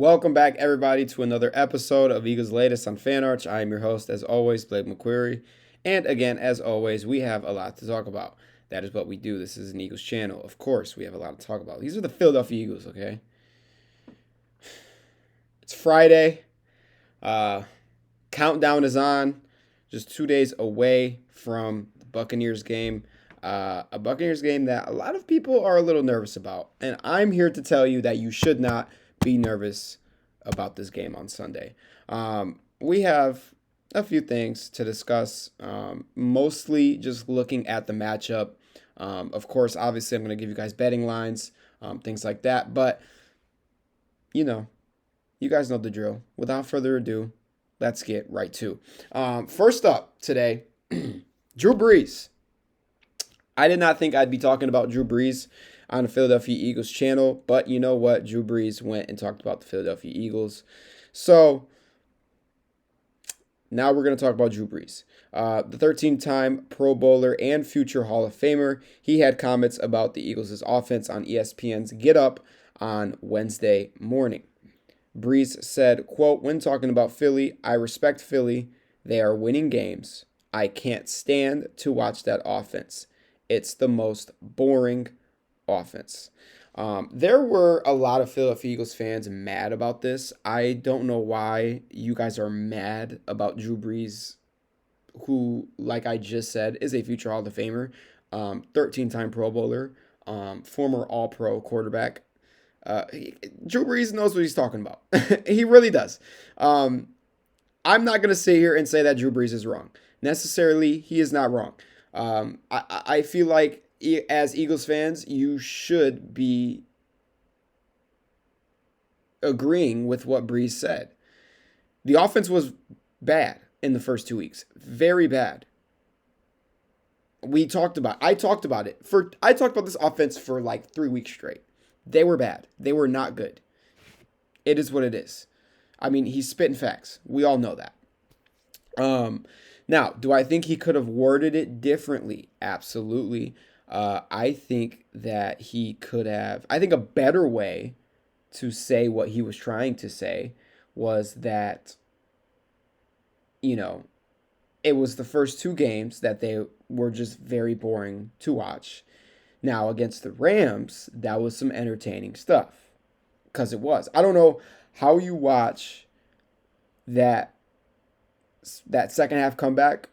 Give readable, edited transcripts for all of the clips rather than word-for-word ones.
Welcome back, everybody, to another episode of Eagles Latest on Fan Arch. I am your host, as always, Blake McQueary. And again, as always, we have a lot to talk about. That is what we do. This is an Eagles channel. Of course, we have a lot to talk about. These are the Philadelphia Eagles, okay? It's Friday. Countdown is on. Just 2 days away from the Buccaneers game. A Buccaneers game that a lot of people are a little nervous about. And I'm here to tell you that you should not be nervous about this game on Sunday. We have a few things to discuss, mostly just looking at the matchup. Of course, obviously, I'm going to give you guys betting lines, things like that. But, you know, you guys know the drill. Without further ado, let's get right to. First up today, Drew Brees. I did not think I'd be talking about Drew Brees on the Philadelphia Eagles channel, but you know what? Drew Brees went and talked about the Philadelphia Eagles. So now we're going to talk about Drew Brees. The 13-time Pro Bowler and future Hall of Famer, he had comments about the Eagles' offense on ESPN's Get Up on Wednesday morning. Brees said, quote, "When talking about Philly, I respect Philly. They are winning games. I can't stand to watch that offense. It's the most boring offense." There were a lot of Philadelphia Eagles fans mad about this. I don't know why you guys are mad about Drew Brees, who, like I just said, is a future Hall of Famer, 13-time Pro Bowler, former All-Pro quarterback. Drew Brees knows what he's talking about. He really does. I'm not going to sit here and say that Drew Brees is wrong. Necessarily, he is not wrong. I feel like as Eagles fans, you should be agreeing with what Brees said. The offense was bad in the first 2 weeks. Very bad. I talked about it. I talked about this offense for like 3 weeks straight. They were bad. They were not good. It is what it is. I mean, he's spitting facts. We all know that. Now, do I think he could have worded it differently? Absolutely. I think that he could have. I think a better way to say what he was trying to say was that, it was the first two games that they were just very boring to watch. Now, against the Rams, that was some entertaining stuff. Because it was. I don't know how you watch that second half comeback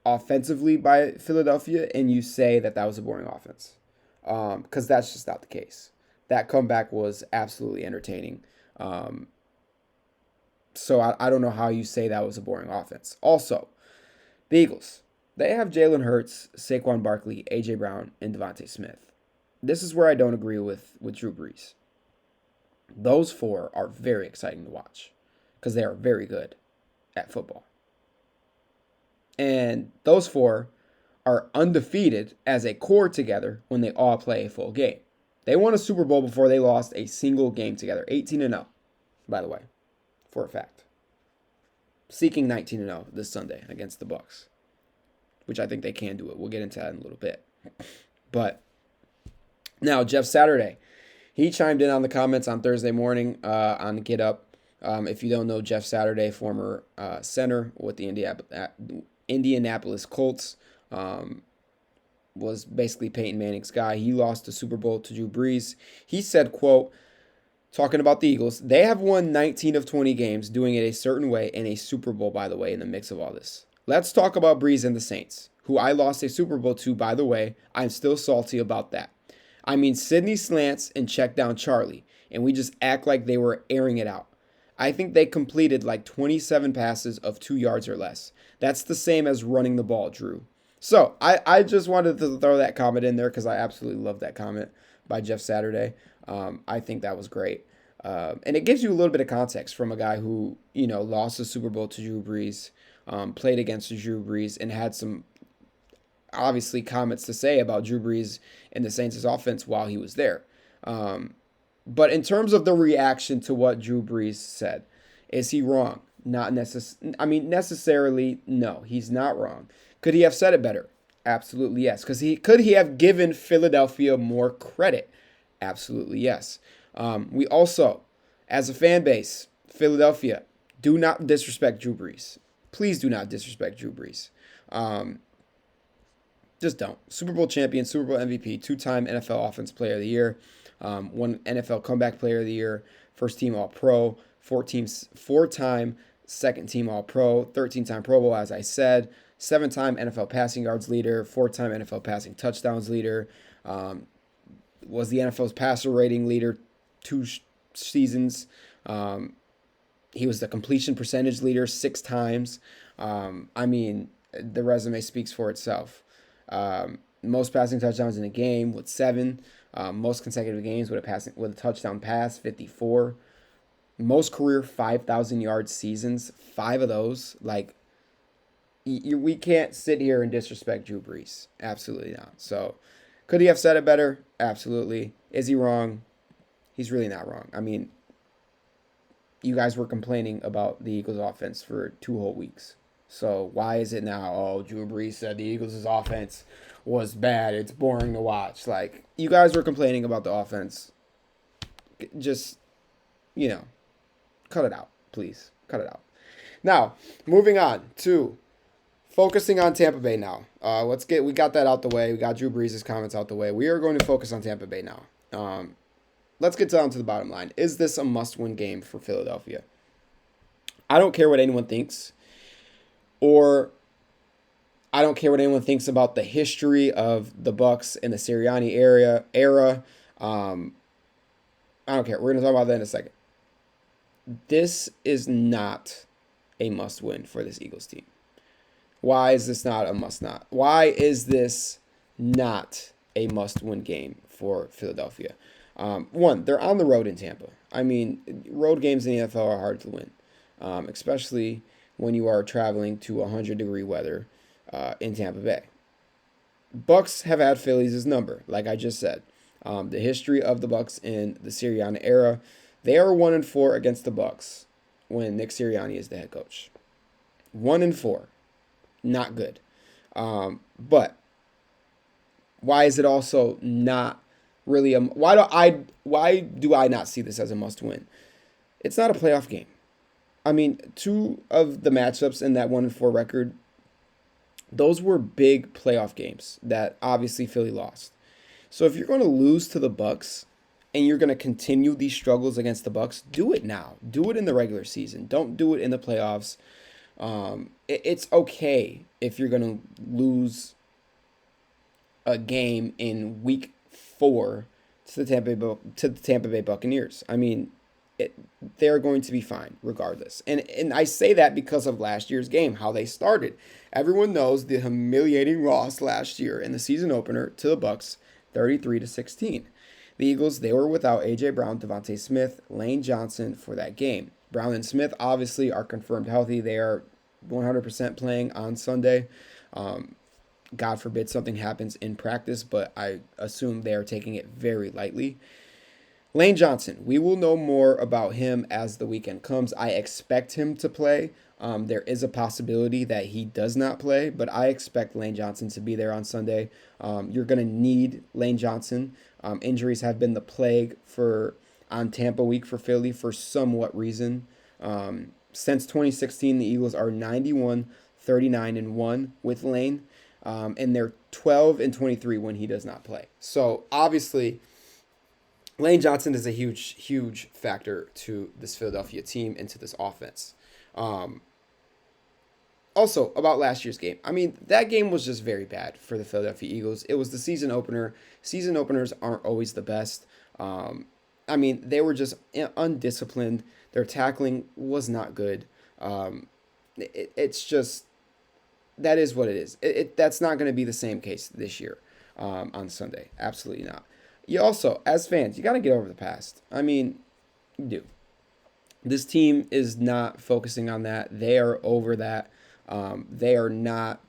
offensively by Philadelphia and you say that was a boring offense. Because that's just not the case. That comeback was absolutely entertaining. So I don't know how you say that was a boring offense. Also, the Eagles. They have Jalen Hurts, Saquon Barkley, A.J. Brown, and Devontae Smith. This is where I don't agree with Drew Brees. Those four are very exciting to watch because they are very good at football. And those four are undefeated as a core together when they all play a full game. They won a Super Bowl before they lost a single game together. 18-0, by the way, for a fact. Seeking 19-0 this Sunday against the Bucs, which I think they can do it. We'll get into that in a little bit. But now, Jeff Saturday, he chimed in on the comments on Thursday morning on Get Up. If you don't know, Jeff Saturday, former center with the Indianapolis Colts, was basically Peyton Manning's guy. He lost the Super Bowl to Drew Brees. He said, quote, talking about the Eagles, they have won 19 of 20 games, doing it a certain way, and a Super Bowl, by the way, in the mix of all this. Let's talk about Brees and the Saints, who I lost a Super Bowl to, by the way. I'm still salty about that. I mean, Sidney slants and check down Charlie, and we just act like they were airing it out. I think they completed like 27 passes of 2 yards or less. That's the same as running the ball, Drew. So I just wanted to throw that comment in there because I absolutely love that comment by Jeff Saturday. I think that was great. And it gives you a little bit of context from a guy who, lost the Super Bowl to Drew Brees, played against Drew Brees, and had some, obviously, comments to say about Drew Brees and the Saints' offense while he was there. But in terms of the reaction to what Drew Brees said, is he wrong? Not necessarily, no, he's not wrong. Could he have said it better? Absolutely yes. Could he have given Philadelphia more credit? Absolutely yes. We also, As a fan base, Philadelphia, do not disrespect Drew Brees. Please do not disrespect Drew Brees. Um, just don't. Super Bowl champion, Super Bowl MVP, two-time NFL Offensive Player of the Year, one NFL Comeback Player of the Year, first team All-Pro, four-time second team All-Pro, 13-time Pro Bowl, as I said, seven-time NFL passing yards leader, four-time NFL passing touchdowns leader, was the NFL's passer rating leader two seasons. He was the completion percentage leader 6 times. I mean, the resume speaks for itself. Most passing touchdowns in a game with 7. Most consecutive games with a touchdown pass, 54. Most career 5,000 yard seasons, 5 of those. Like, we can't sit here and disrespect Drew Brees. Absolutely not. So, could he have said it better? Absolutely. Is he wrong? He's really not wrong. I mean, you guys were complaining about the Eagles' offense for 2 whole weeks. So why is it now, oh, Drew Brees said the Eagles' offense was bad, it's boring to watch? Like, you guys were complaining about the offense. Just, cut it out, please. Cut it out. Now, moving on to focusing on Tampa Bay now. We got that out the way. We got Drew Brees' comments out the way. We are going to focus on Tampa Bay now. Let's get down to the bottom line. Is this a must-win game for Philadelphia? I don't care what anyone thinks, or I don't care what anyone thinks about the history of the Bucs in the Sirianni era. I don't care. We're going to talk about that in a second. This is not a must-win for this Eagles team. Why is this not a must-not? Why is this not a must-win game for Philadelphia? One, they're on the road in Tampa. I mean, road games in the NFL are hard to win, especially when you are traveling to 100-degree weather in Tampa Bay. Bucs have had Phillies' number, like I just said. The history of the Bucs in the Sirianni era, they are 1-4 against the Bucs when Nick Sirianni is the head coach. 1-4, not good. But why is it also not really why do I not see this as a must-win? It's not a playoff game. I mean, 2 of the matchups in that 1-4 record, those were big playoff games that obviously Philly lost. So if you're going to lose to the Bucs and you're going to continue these struggles against the Bucs, do it now. Do it in the regular season. Don't do it in the playoffs. It's okay if you're going to lose a game in week 4 to the Tampa Bay Buccaneers. I mean, they're going to be fine regardless. And I say that because of last year's game, how they started. Everyone knows the humiliating loss last year in the season opener to the Bucs, 33-16. The Eagles, they were without A.J. Brown, Devontae Smith, Lane Johnson for that game. Brown and Smith obviously are confirmed healthy. They are 100% playing on Sunday. God forbid something happens in practice, but I assume they are taking it very lightly. Lane Johnson, we will know more about him as the weekend comes. I expect him to play. There is a possibility that he does not play, but I expect Lane Johnson to be there on Sunday. You're going to need Lane Johnson. Injuries have been the plague on Tampa week for Philly for somewhat reason. Since 2016, the Eagles are 91-39-1 with Lane, and they're 12-23 when he does not play. So obviously, Lane Johnson is a huge, huge factor to this Philadelphia team and to this offense. Also, about last year's game. I mean, that game was just very bad for the Philadelphia Eagles. It was the season opener. Season openers aren't always the best. I mean, they were just undisciplined. Their tackling was not good. It's just, that is what it is. That's not going to be the same case this year on Sunday. Absolutely not. You also, as fans, you got to get over the past. I mean, you do. This team is not focusing on that. They are over that. They are not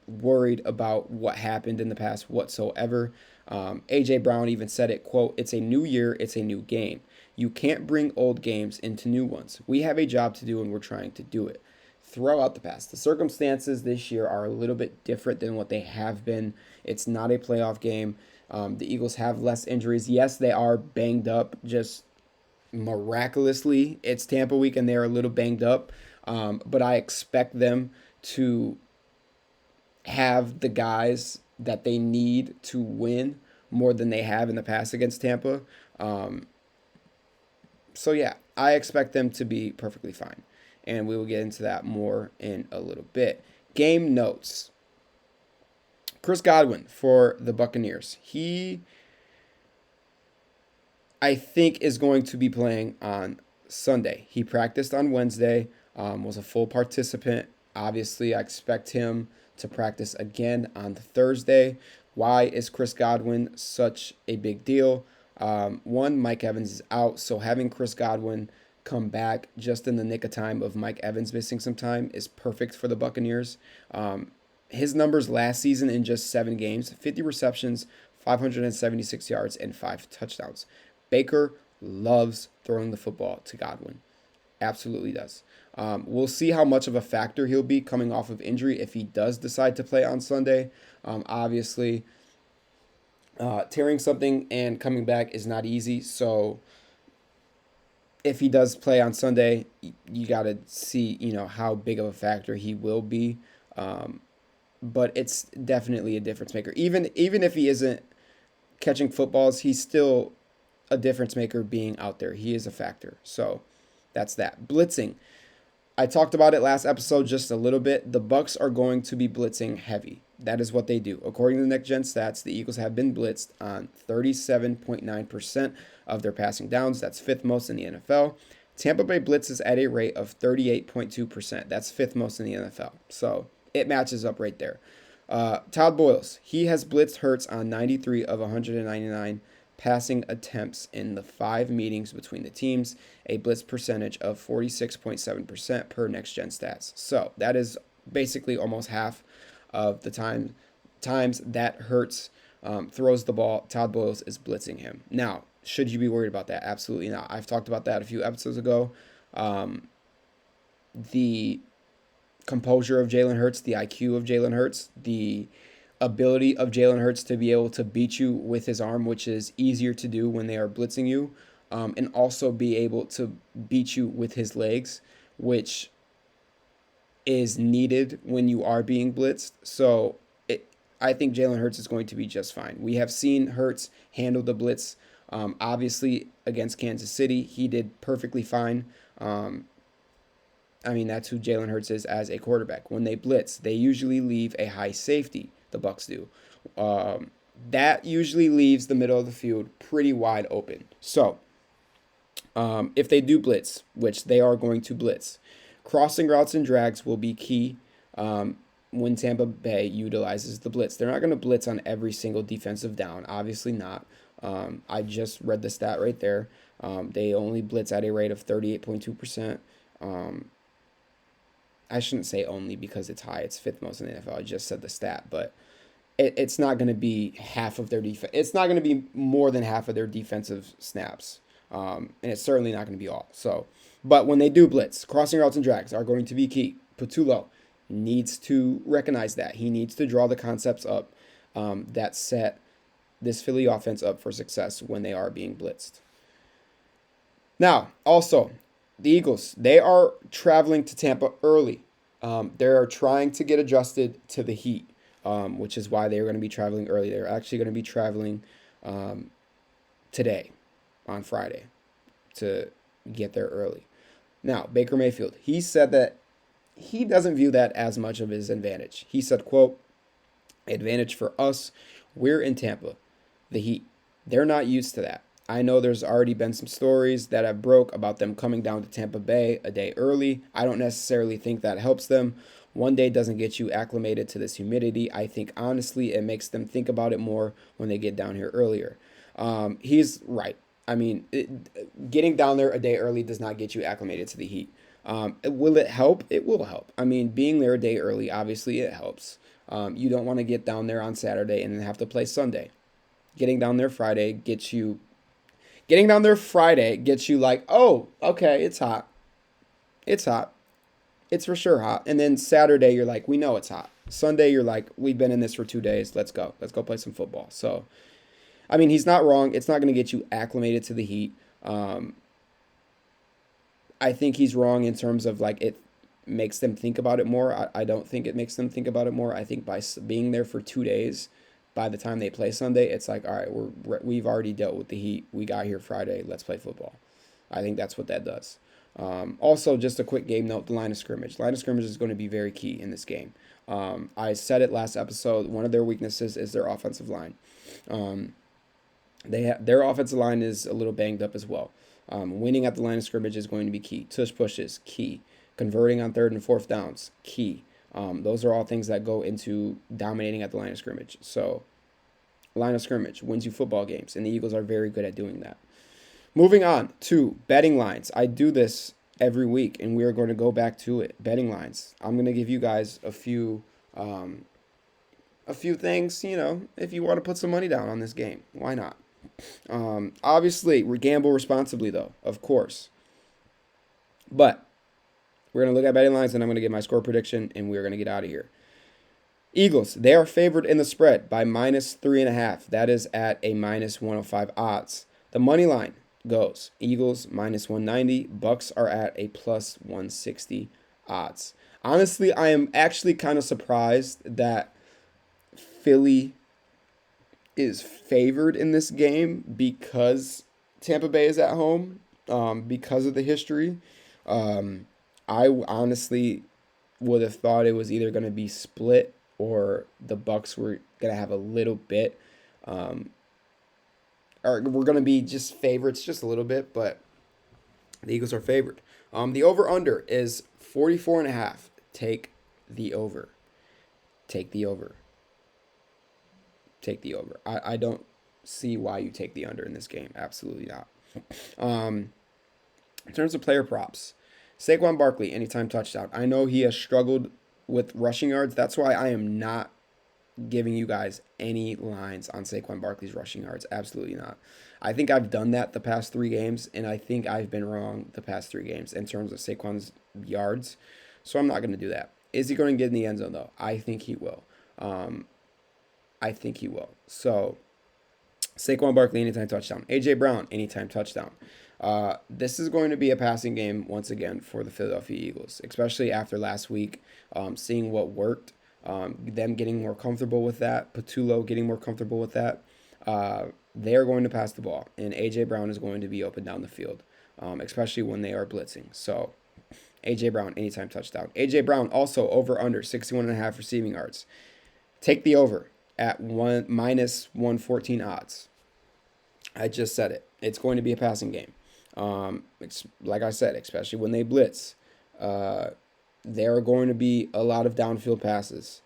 worried about what happened in the past whatsoever. A.J. Brown even said it, quote, "It's a new year, it's a new game. You can't bring old games into new ones. We have a job to do and we're trying to do it." Throw out the past. The circumstances this year are a little bit different than what they have been. It's not a playoff game. The Eagles have less injuries. Yes, they are banged up, just miraculously it's Tampa week and they're a little banged up. But I expect them to have the guys that they need to win more than they have in the past against Tampa. Um, so yeah, I expect them to be perfectly fine, and we will get into that more in a little bit. Game notes: Chris Godwin for the Buccaneers. He, I think, is going to be playing on Sunday. He practiced on Wednesday, was a full participant. Obviously, I expect him to practice again on Thursday. Why is Chris Godwin such a big deal? One, Mike Evans is out, so having Chris Godwin come back just in the nick of time of Mike Evans missing some time is perfect for the Buccaneers. His numbers last season in just 7 games: 50 receptions, 576 yards, and 5 touchdowns. Baker loves throwing the football to Godwin. Absolutely does. We'll see how much of a factor he'll be coming off of injury if he does decide to play on Sunday. Obviously, tearing something and coming back is not easy. So if he does play on Sunday, you got to see, how big of a factor he will be. But it's definitely a difference maker. Even if he isn't catching footballs, he's still a difference maker being out there. He is a factor. So that's that. Blitzing. I talked about it last episode just a little bit. The Bucks are going to be blitzing heavy. That is what they do. According to the Next Gen Stats, the Eagles have been blitzed on 37.9% of their passing downs. That's fifth most in the NFL. Tampa Bay blitzes at a rate of 38.2%. That's fifth most in the NFL. So it matches up right there. Todd Boyles, he has blitzed Hurts on 93 of 199 passing attempts in the 5 meetings between the teams, a blitz percentage of 46.7% per Next Gen Stats. So that is basically almost half of the times that Hurts throws the ball, Todd Boyles is blitzing him. Now, should you be worried about that? Absolutely not. I've talked about that a few episodes ago. The composure of Jalen Hurts, the IQ of Jalen Hurts, the ability of Jalen Hurts to be able to beat you with his arm, which is easier to do when they are blitzing you, and also be able to beat you with his legs, which is needed when you are being blitzed. So I think Jalen Hurts is going to be just fine. We have seen Hurts handle the blitz. Obviously, against Kansas City, he did perfectly fine. That's who Jalen Hurts is as a quarterback. When they blitz, they usually leave a high safety. The Bucks do. That usually leaves the middle of the field pretty wide open. So, if they do blitz, which they are going to blitz, crossing routes and drags will be key when Tampa Bay utilizes the blitz. They're not going to blitz on every single defensive down. Obviously not. I just read the stat right there. They only blitz at a rate of 38.2%. I shouldn't say only because it's high. It's fifth most in the NFL. I just said the stat, but it's not going to be half of their defense. It's not going to be more than half of their defensive snaps, and it's certainly not going to be all. So, but when they do blitz, crossing routes and drags are going to be key. Patullo needs to recognize that. He needs to draw the concepts up that set this Philly offense up for success when they are being blitzed. Now, also, the Eagles, they are traveling to Tampa early. They're trying to get adjusted to the heat, which is why they're going to be traveling early. They're actually going to be traveling today, on Friday, to get there early. Now, Baker Mayfield, he said that he doesn't view that as much of his advantage. He said, quote, "Advantage for us, we're in Tampa. The heat, they're not used to that. I know there's already been some stories that have broke about them coming down to Tampa Bay a day early. I don't necessarily think that helps them. One day doesn't get you acclimated to this humidity. I think, honestly, it makes them think about it more when they get down here earlier." He's right. Getting down there a day early does not get you acclimated to the heat. Will it help? It will help. Being there a day early, obviously, it helps. You don't want to get down there on Saturday and then have to play Sunday. Getting down there Friday gets you like, oh, okay, it's hot. It's hot. It's for sure hot. And then Saturday, you're like, we know it's hot. Sunday, you're like, we've been in this for 2 days. Let's go. Let's go play some football. So, he's not wrong. It's not going to get you acclimated to the heat. I think he's wrong in terms of like it makes them think about it more. I don't think it makes them think about it more. I think by being there for 2 days, by the time they play Sunday, it's like, all right, we've already dealt with the heat. We got here Friday. Let's play football. I think that's what that does. Also, just a quick game note: the line of scrimmage. Line of scrimmage is going to be very key in this game. I said it last episode. One of their weaknesses is their offensive line. Um, their offensive line is a little banged up as well. Winning at the line of scrimmage is going to be key. Tush pushes, key. Converting on third and fourth downs, key. Those are all things that go into dominating at the line of scrimmage. So, line of scrimmage wins you football games, and the Eagles are very good at doing that. Moving on to betting lines. I do this every week, and we are going to go back to it. Betting lines. I'm going to give you guys a few things. If you want to put some money down on this game, why not? Obviously, we gamble responsibly, though, of course. But we're going to look at betting lines, and I'm going to get my score prediction, and we're going to get out of here. Eagles, they are favored in the spread by -3.5. That is at a -105 odds. The money line goes Eagles -190. Bucks are at a +160 odds. Honestly, I am actually kind of surprised that Philly is favored in this game because Tampa Bay is at home, because of the history. I honestly would have thought it was either going to be split or the Bucks were going to have a little bit, or we're going to be just favorites just a little bit, but the Eagles are favored. The over-under is 44.5. Take the over. Take the over. Take the over. I don't see why you take the under in this game. Absolutely not. In terms of player props, Saquon Barkley, anytime touchdown. I know he has struggled with rushing yards. That's why I am not giving you guys any lines on Saquon Barkley's rushing yards. Absolutely not. I think I've done that the past 3 games, and I think I've been wrong the past 3 games in terms of Saquon's yards. So I'm not going to do that. Is he going to get in the end zone, though? I think he will. I think he will. So, Saquon Barkley, anytime touchdown. A.J. Brown, anytime touchdown. This is going to be a passing game once again for the Philadelphia Eagles, especially after last week, seeing what worked, them getting more comfortable with that, Patullo getting more comfortable with that. They're going to pass the ball, and A.J. Brown is going to be open down the field, especially when they are blitzing. So, A.J. Brown, anytime touchdown. A.J. Brown also over under 61.5 receiving yards. Take the over at -114 odds. I just said it. It's going to be a passing game. Like I said, especially when they blitz, there are going to be a lot of downfield passes.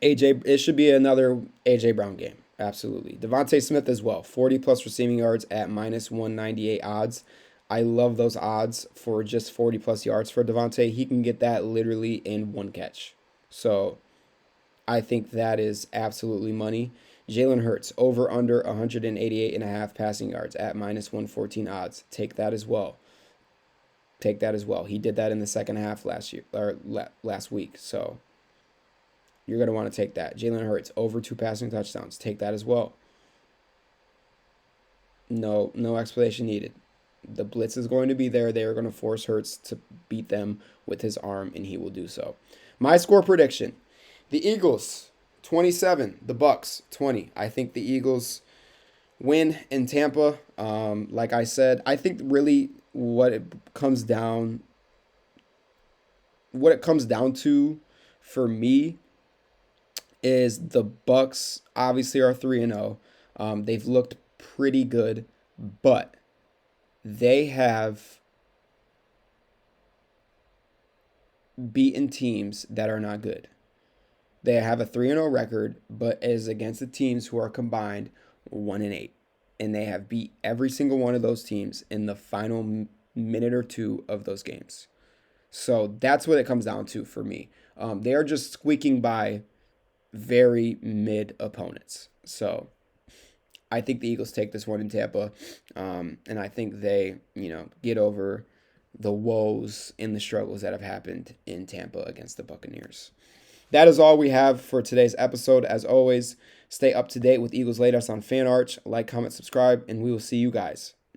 It should be another AJ Brown game. Absolutely. Devontae Smith as well. 40 plus receiving yards at -198 odds. I love those odds for just 40 plus yards for Devontae. He can get that literally in one catch. So I think that is absolutely money. Jalen Hurts, over under 188.5 passing yards at -114 odds. Take that as well. Take that as well. He did that in the second half last week. So you're going to want to take that. Jalen Hurts, over 2 passing touchdowns. Take that as well. No explanation needed. The blitz is going to be there. They are going to force Hurts to beat them with his arm, and he will do so. My score prediction. The Eagles, 27. The Bucks, 20. I think the Eagles win in Tampa. Like I said, I think really what it comes down to for me is the Bucks obviously are 3-0. They've looked pretty good, but they have beaten teams that are not good. They have a 3-0 record, but it is against the teams who are combined 1-8. And they have beat every single one of those teams in the final minute or two of those games. So that's what it comes down to for me. They are just squeaking by very mid opponents. So I think the Eagles take this one in Tampa. And I think they, get over the woes and the struggles that have happened in Tampa against the Buccaneers. That is all we have for today's episode. As always, stay up to date with Eagles latest on FanArch. Like, comment, subscribe, and we will see you guys